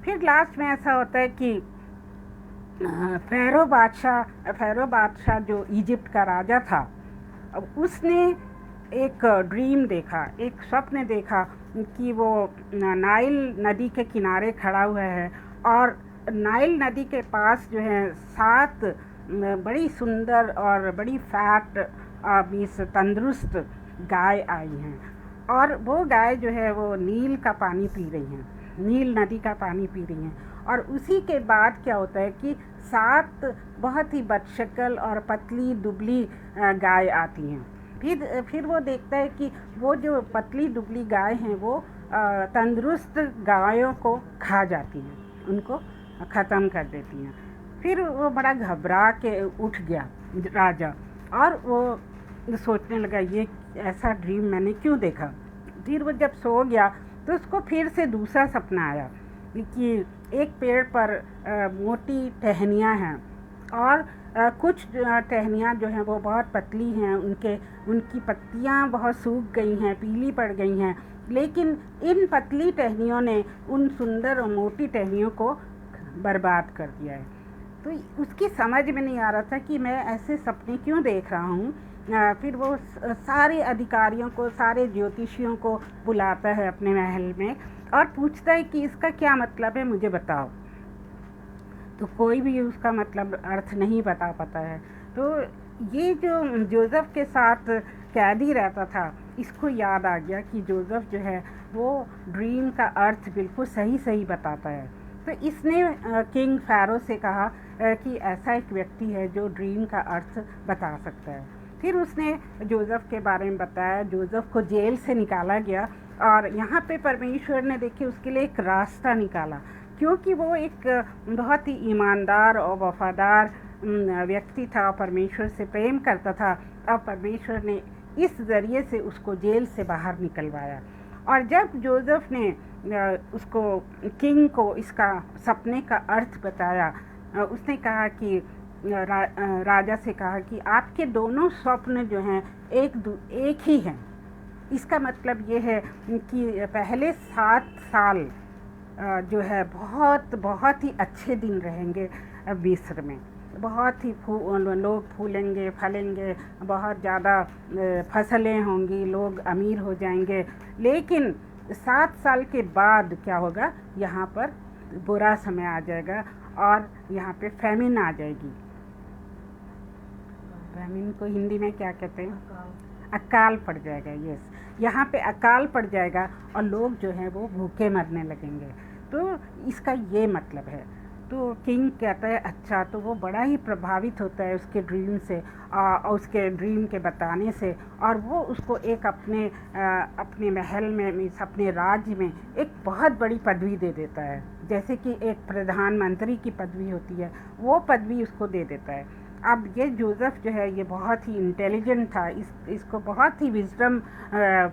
फिर लास्ट में ऐसा होता है कि फ़ारो बादशाह जो इजिप्ट का राजा था, उसने एक ड्रीम देखा, एक स्वप्न देखा कि वो नाइल नदी के किनारे खड़ा हुआ है और नाइल नदी के पास जो है 7 बड़ी सुंदर और बड़ी फैट मीन्स तंदुरुस्त गाय आई हैं, और वो गाय जो है वो नील का पानी पी रही हैं, नील नदी का पानी पी रही हैं। और उसी के बाद क्या होता है कि 7 बहुत ही बदशक्ल और पतली दुबली गाय आती हैं। फिर वो देखता है कि वो जो पतली दुबली गाय हैं वो तंदुरुस्त गायों को खा जाती हैं, उनको ख़त्म कर देती हैं। फिर वो बड़ा घबरा के उठ गया राजा, और वो सोचने लगा ये ऐसा ड्रीम मैंने क्यों देखा। फिर वो जब सो गया तो उसको फिर से दूसरा सपना आया कि एक पेड़ पर मोटी टहनियाँ हैं और कुछ टहनियाँ जो हैं वो बहुत पतली हैं, उनकी पत्तियाँ बहुत सूख गई हैं, पीली पड़ गई हैं, लेकिन इन पतली टहनियों ने उन सुंदर और मोटी टहनियों को बर्बाद कर दिया है। तो उसकी समझ में नहीं आ रहा था कि मैं ऐसे सपने क्यों देख रहा हूँ। फिर वो सारे अधिकारियों को, सारे ज्योतिषियों को बुलाता है अपने महल में और पूछता है कि इसका क्या मतलब है, मुझे बताओ। तो कोई भी उसका मतलब अर्थ नहीं बता पाता है। तो ये जो जोसेफ के साथ कैदी रहता था, इसको याद आ गया कि जोसेफ जो है वो ड्रीम का अर्थ बिल्कुल सही सही बताता है। तो इसने किंग फ़ारो से कहा कि ऐसा एक व्यक्ति है जो ड्रीम का अर्थ बता सकता है। फिर उसने जोसेफ के बारे में बताया। जोसेफ को जेल से निकाला गया और यहाँ पे परमेश्वर ने देखिए उसके लिए एक रास्ता निकाला, क्योंकि वो एक बहुत ही ईमानदार और वफादार व्यक्ति था, परमेश्वर से प्रेम करता था। और परमेश्वर ने इस ज़रिए से उसको जेल से बाहर निकलवाया। और जब जोसेफ ने उसको किंग को इसका सपने का अर्थ बताया, उसने कहा कि राजा से कहा कि आपके दोनों स्वप्न जो हैं एक ही हैं। इसका मतलब ये है कि पहले 7 साल जो है बहुत ही अच्छे दिन रहेंगे मिस्र में। बहुत ही लोग फूलेंगे, फलेंगे, बहुत ज़्यादा फसलें होंगी, लोग अमीर हो जाएंगे। लेकिन 7 साल के बाद क्या होगा, यहाँ पर बुरा समय आ जाएगा और यहाँ पे फैमिन आ जाएगी। फैमिन को हिंदी में क्या कहते हैं? अकाल पड़ जाएगा। यस, यहाँ पे अकाल पड़ जाएगा और लोग जो हैं वो भूखे मरने लगेंगे। तो इसका ये मतलब है। तो किंग कहता है अच्छा, तो वो बड़ा ही प्रभावित होता है उसके ड्रीम से और उसके ड्रीम के बताने से, और वो उसको एक अपने महल में, मीन्स अपने राज्य में एक बहुत बड़ी पदवी दे देता है, जैसे कि एक प्रधानमंत्री की पदवी होती है, वो पदवी उसको दे देता है। अब ये जोसेफ जो है ये बहुत ही इंटेलिजेंट था, इसको बहुत ही विजडम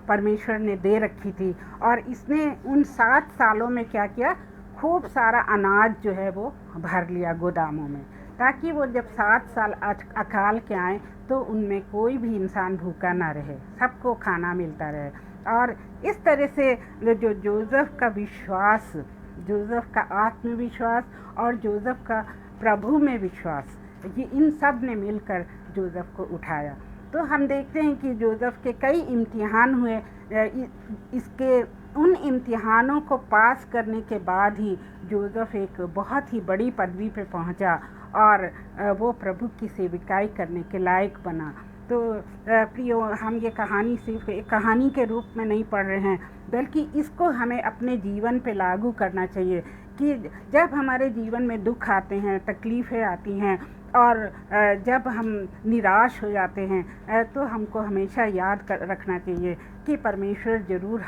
परमेश्वर ने दे रखी थी, और इसने उन 7 सालों में क्या किया, खूब सारा अनाज जो है वो भर लिया गोदामों में, ताकि वो जब 7 साल अकाल के आए तो उनमें कोई भी इंसान भूखा ना रहे, सबको खाना मिलता रहे। और इस तरह से जो जोसेफ का विश्वास, जोसेफ का आत्मविश्वास और जोसेफ का प्रभु में विश्वास, ये इन सब ने मिलकर जोसेफ को उठाया। तो हम देखते हैं कि जोसेफ के कई इम्तिहान हुए, इसके उन इम्तिहानों को पास करने के बाद ही जोसेफ एक बहुत ही बड़ी पदवी पे पहुंचा और वो प्रभु की सेविकाई करने के लायक बना। तो प्रियो, हम ये कहानी सिर्फ एक कहानी के रूप में नहीं पढ़ रहे हैं, बल्कि इसको हमें अपने जीवन पे लागू करना चाहिए कि जब हमारे जीवन में दुख आते हैं, तकलीफ़ें आती हैं और जब हम निराश हो जाते हैं, तो हमको हमेशा याद रखना चाहिए कि परमेश्वर ज़रूर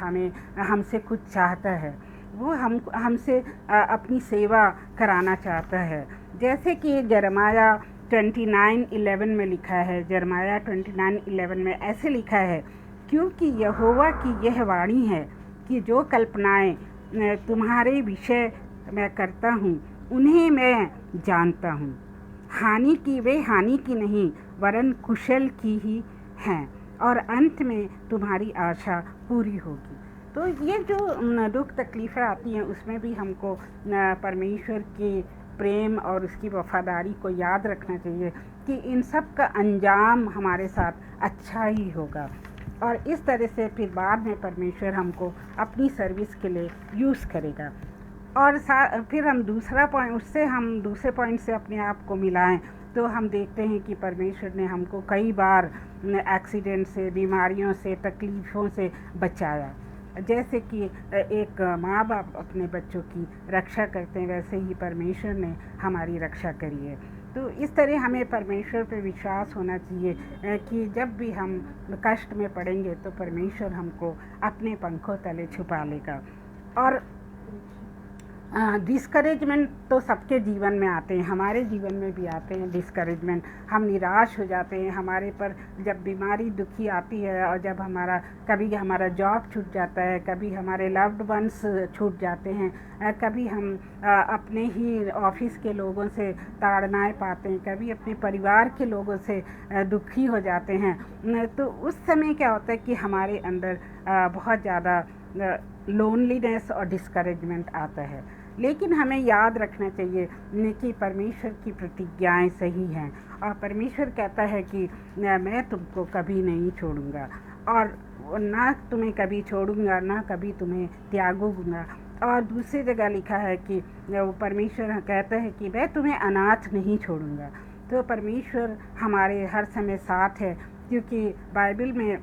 हमसे कुछ चाहता है, वो हमसे अपनी सेवा कराना चाहता है। जैसे कि यिर्मयाह 29:11 में लिखा है, यिर्मयाह 29:11 में ऐसे लिखा है, क्योंकि यहोवा की यह वाणी है कि जो कल्पनाएं तुम्हारे विषय मैं करता हूँ उन्हें मैं जानता हूँ, हानि की नहीं वरन कुशल की ही हैं, और अंत में तुम्हारी आशा पूरी होगी। तो ये जो दुख तकलीफ़ें आती हैं उसमें भी हमको परमेश्वर के प्रेम और उसकी वफादारी को याद रखना चाहिए कि इन सब का अंजाम हमारे साथ अच्छा ही होगा, और इस तरह से फिर बाद में परमेश्वर हमको अपनी सर्विस के लिए यूज़ करेगा। और फिर हम दूसरे पॉइंट से अपने आप को मिलाएं तो हम देखते हैं कि परमेश्वर ने हमको कई बार एक्सीडेंट से, बीमारियों से, तकलीफ़ों से बचाया। जैसे कि एक माँ बाप अपने बच्चों की रक्षा करते हैं, वैसे ही परमेश्वर ने हमारी रक्षा करी है। तो इस तरह हमें परमेश्वर पे विश्वास होना चाहिए कि जब भी हम कष्ट में पड़ेंगे तो परमेश्वर हमको अपने पंखों तले छुपा लेगा। और डिस्करेजमेंट तो सबके जीवन में आते हैं, हमारे जीवन में भी आते हैं डिस्करेजमेंट। हम निराश हो जाते हैं, हमारे पर जब बीमारी दुखी आती है, और जब कभी हमारा जॉब छूट जाता है, कभी हमारे लव्ड वंस छूट जाते हैं, कभी हम अपने ही ऑफिस के लोगों से ताड़नाएं पाते हैं, कभी अपने परिवार के लोगों से दुखी हो जाते हैं। तो उस समय क्या होता है कि हमारे अंदर बहुत ज़्यादा लोनलीनेस और डिस्करेजमेंट आता है। लेकिन हमें याद रखना चाहिए कि परमेश्वर की प्रतिज्ञाएं सही हैं, और परमेश्वर कहता है कि मैं तुमको कभी नहीं छोड़ूंगा, और ना तुम्हें कभी छोड़ूंगा, ना कभी तुम्हें त्यागूंगा। और दूसरी जगह लिखा है कि वो परमेश्वर कहता है कि मैं तुम्हें अनाथ नहीं छोड़ूंगा। तो परमेश्वर हमारे हर समय साथ है, क्योंकि बाइबल में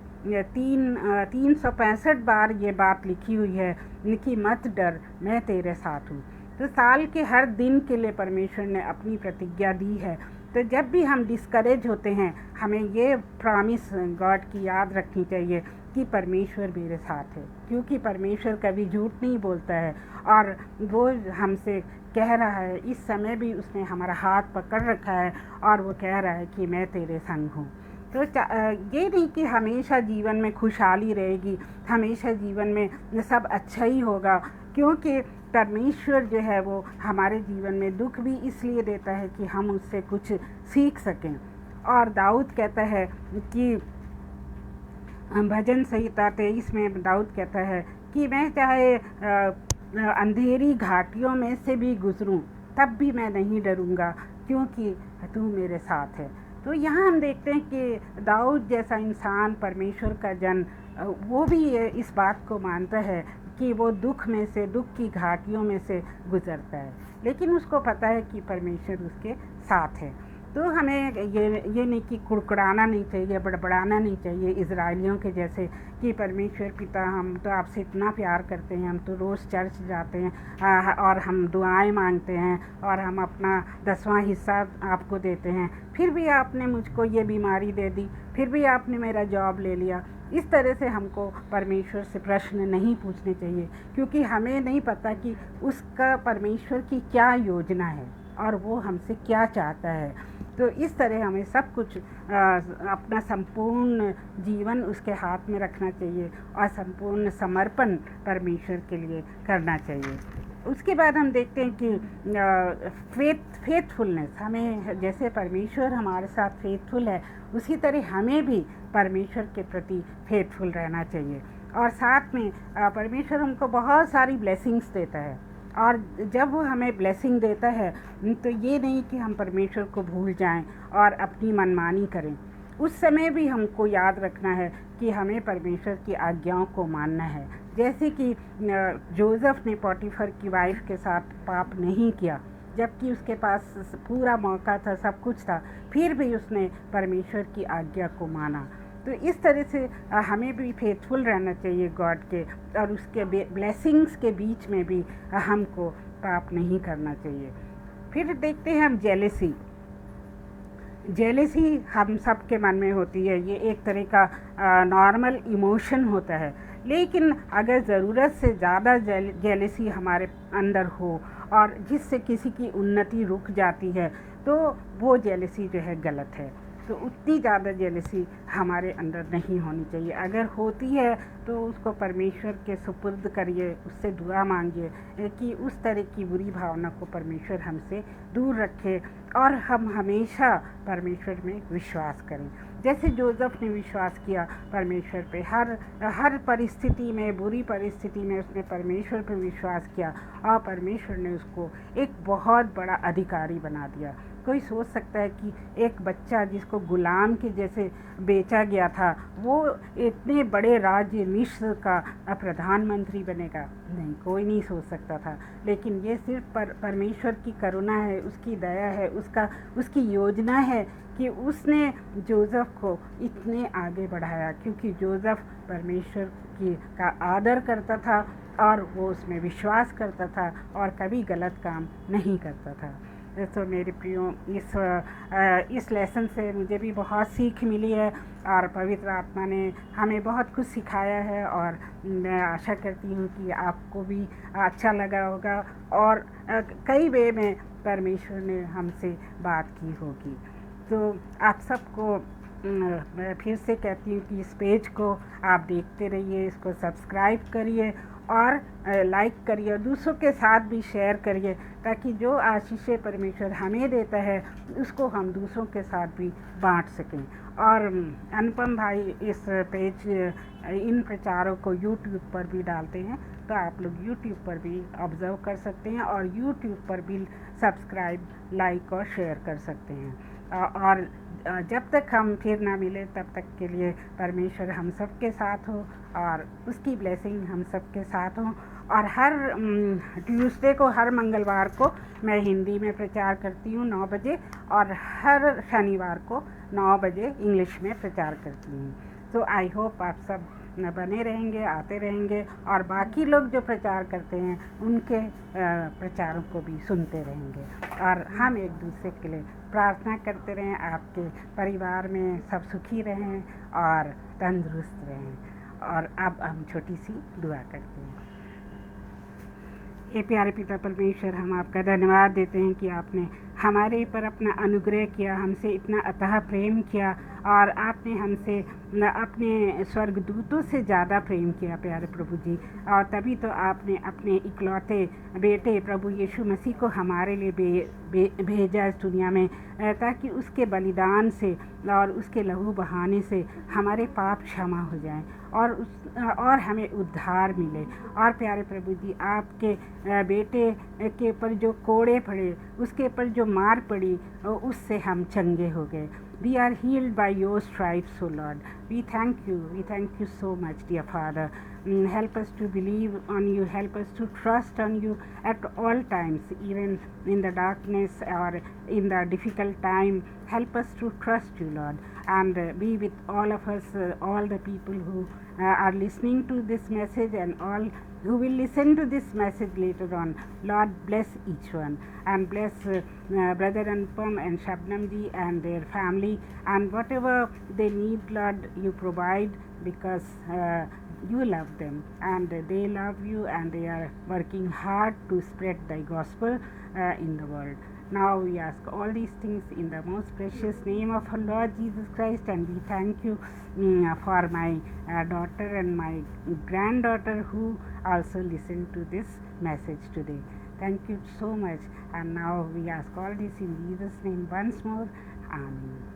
365 बार ये बात लिखी हुई है कि मत डर, मैं तेरे साथ हूँ। तो साल के हर दिन के लिए परमेश्वर ने अपनी प्रतिज्ञा दी है। तो जब भी हम डिस्करेज होते हैं, हमें ये प्रॉमिस गॉड की याद रखनी चाहिए कि परमेश्वर मेरे साथ है, क्योंकि परमेश्वर कभी झूठ नहीं बोलता है, और वो हमसे कह रहा है, इस समय भी उसने हमारा हाथ पकड़ रखा है और वो कह रहा है कि मैं तेरे संग हूँ। तो ये नहीं कि हमेशा जीवन में खुशहाली रहेगी, हमेशा जीवन में सब अच्छा ही होगा, क्योंकि परमेश्वर जो है वो हमारे जीवन में दुख भी इसलिए देता है कि हम उससे कुछ सीख सकें। और दाऊद कहता है कि भजन संहिता 23 में दाऊद कहता है कि मैं चाहे अंधेरी घाटियों में से भी गुजरूं तब भी मैं नहीं डरूंगा, क्योंकि तू मेरे साथ है। तो यहाँ हम देखते हैं कि दाऊद जैसा इंसान, परमेश्वर का जन, वो भी इस बात को मानता है कि वो दुख की घाटियों में से गुजरता है, लेकिन उसको पता है कि परमेश्वर उसके साथ है। तो हमें ये नहीं कि कुड़कुड़ाना नहीं चाहिए, बड़बड़ाना नहीं चाहिए इज़राइलियों के जैसे कि परमेश्वर पिता हम तो आपसे इतना प्यार करते हैं, हम तो रोज़ चर्च जाते हैं और हम दुआएं मांगते हैं और हम अपना 10वां हिस्सा आपको देते हैं, फिर भी आपने मुझको ये बीमारी दे दी, फिर भी आपने मेरा जॉब ले लिया। इस तरह से हमको परमेश्वर से प्रश्न नहीं पूछने चाहिए, क्योंकि हमें नहीं पता कि उसका परमेश्वर की क्या योजना है और वो हमसे क्या चाहता है। तो इस तरह हमें सब कुछ अपना संपूर्ण जीवन उसके हाथ में रखना चाहिए और संपूर्ण समर्पण परमेश्वर के लिए करना चाहिए। उसके बाद हम देखते हैं कि फेथफुलनेस, हमें जैसे परमेश्वर हमारे साथ फेथफुल है उसी तरह हमें भी परमेश्वर के प्रति फेथफुल रहना चाहिए। और साथ में परमेश्वर हमको बहुत सारी ब्लेसिंग्स देता है, और जब वो हमें ब्लेसिंग देता है तो ये नहीं कि हम परमेश्वर को भूल जाएं और अपनी मनमानी करें। उस समय भी हमको याद रखना है कि हमें परमेश्वर की आज्ञाओं को मानना है। जैसे कि जोसेफ ने पोटीफर की वाइफ के साथ पाप नहीं किया, जबकि उसके पास पूरा मौका था, सब कुछ था, फिर भी उसने परमेश्वर की आज्ञा को माना। तो इस तरह से हमें भी फेथफुल रहना चाहिए गॉड के, और उसके ब्लेसिंग्स के बीच में भी हमको पाप नहीं करना चाहिए। फिर देखते हैं हम जेलेसी हम सब के मन में होती है। ये एक तरह का नॉर्मल इमोशन होता है, लेकिन अगर ज़रूरत से ज़्यादा जेलेसी हमारे अंदर हो और जिससे किसी की उन्नति रुक जाती है, तो वो जेलेसी जो है गलत है। तो उतनी ज़्यादा जेलसी हमारे अंदर नहीं होनी चाहिए। अगर होती है तो उसको परमेश्वर के सुपुर्द करिए, उससे दुआ मांगिए कि उस तरह की बुरी भावना को परमेश्वर हमसे दूर रखे और हम हमेशा परमेश्वर में विश्वास करें। जैसे जोसेफ ने विश्वास किया परमेश्वर पे, हर परिस्थिति में, बुरी परिस्थिति में उसने परमेश्वर पे विश्वास किया और परमेश्वर ने उसको एक बहुत बड़ा अधिकारी बना दिया। कोई सोच सकता है कि एक बच्चा जिसको गुलाम के जैसे बेचा गया था, वो इतने बड़े राज्य मिस्र का प्रधानमंत्री बनेगा? नहीं, कोई नहीं सोच सकता था। लेकिन ये सिर्फ परमेश्वर की करुणा है, उसकी दया है, उसकी योजना है कि उसने जोसेफ को इतने आगे बढ़ाया, क्योंकि जोसेफ परमेश्वर का आदर करता था और वो उसमें विश्वास करता था और कभी गलत काम नहीं करता था। तो मेरे प्रियो, इस लेसन से मुझे भी बहुत सीख मिली है और पवित्र आत्मा ने हमें बहुत कुछ सिखाया है, और मैं आशा करती हूँ कि आपको भी अच्छा लगा होगा और कई वे में परमेश्वर ने हमसे बात की होगी। तो आप सबको मैं फिर से कहती हूँ कि इस पेज को आप देखते रहिए, इसको सब्सक्राइब करिए और लाइक करिए और दूसरों के साथ भी शेयर करिए, ताकि जो आशीषें परमेश्वर हमें देता है उसको हम दूसरों के साथ भी बांट सकें। और अनुपम भाई इस पेज, इन प्रचारों को YouTube पर भी डालते हैं, तो आप लोग YouTube पर भी ऑब्ज़र्व कर सकते हैं और YouTube पर भी सब्सक्राइब, लाइक और शेयर कर सकते हैं। और जब तक हम फिर ना मिले तब तक के लिए परमेश्वर हम सब के साथ हो और उसकी ब्लेसिंग हम सब के साथ हो। और हर ट्यूसडे को, हर मंगलवार को मैं हिंदी में प्रचार करती हूँ 9 बजे, और हर शनिवार को 9 बजे इंग्लिश में प्रचार करती हूँ। तो आई होप आप सब बने रहेंगे, आते रहेंगे और बाकी लोग जो प्रचार करते हैं उनके प्रचारों को भी सुनते रहेंगे, और हम एक दूसरे के लिए प्रार्थना करते रहें, आपके परिवार में सब सुखी रहें और तंदुरुस्त रहें। और अब हम छोटी सी दुआ करते हैं। हे प्यारे पिता परमेश्वर, हम आपका धन्यवाद देते हैं कि आपने हमारे पर अपना अनुग्रह किया, हमसे इतना अतः प्रेम किया, और आपने हमसे अपने स्वर्गदूतों से ज़्यादा प्रेम किया प्यारे प्रभु जी। और तभी तो आपने अपने इकलौते बेटे प्रभु यीशु मसीह को हमारे लिए भेजा इस दुनिया में, ताकि उसके बलिदान से और उसके लहू बहाने से हमारे पाप क्षमा हो जाएं और हमें उद्धार मिले। और प्यारे प्रभु जी, आपके बेटे के ऊपर जो कोड़े पड़े, उसके ऊपर जो मार पड़ी, उससे हम चंगे हो गए. We are healed by your stripes, O Lord. We thank you. We thank you so much, dear Father. Help us to believe on you. Help us to trust on you at all times, even in the darkness or in the difficult time. Help us to trust you, Lord, and be with all of us, all the people who are listening to this message and all who will listen to this message later on. Lord, bless each one and bless Brother Anupam and Shabnam ji and their family, and whatever they need, Lord, you provide, because you love them and they love you, and they are working hard to spread thy gospel in the world. Now we ask all these things in the most precious name of our Lord Jesus Christ, and we thank you for my daughter and my granddaughter who also listened to this message today. Thank you so much. And now we ask all this in Jesus' name once more. Amen.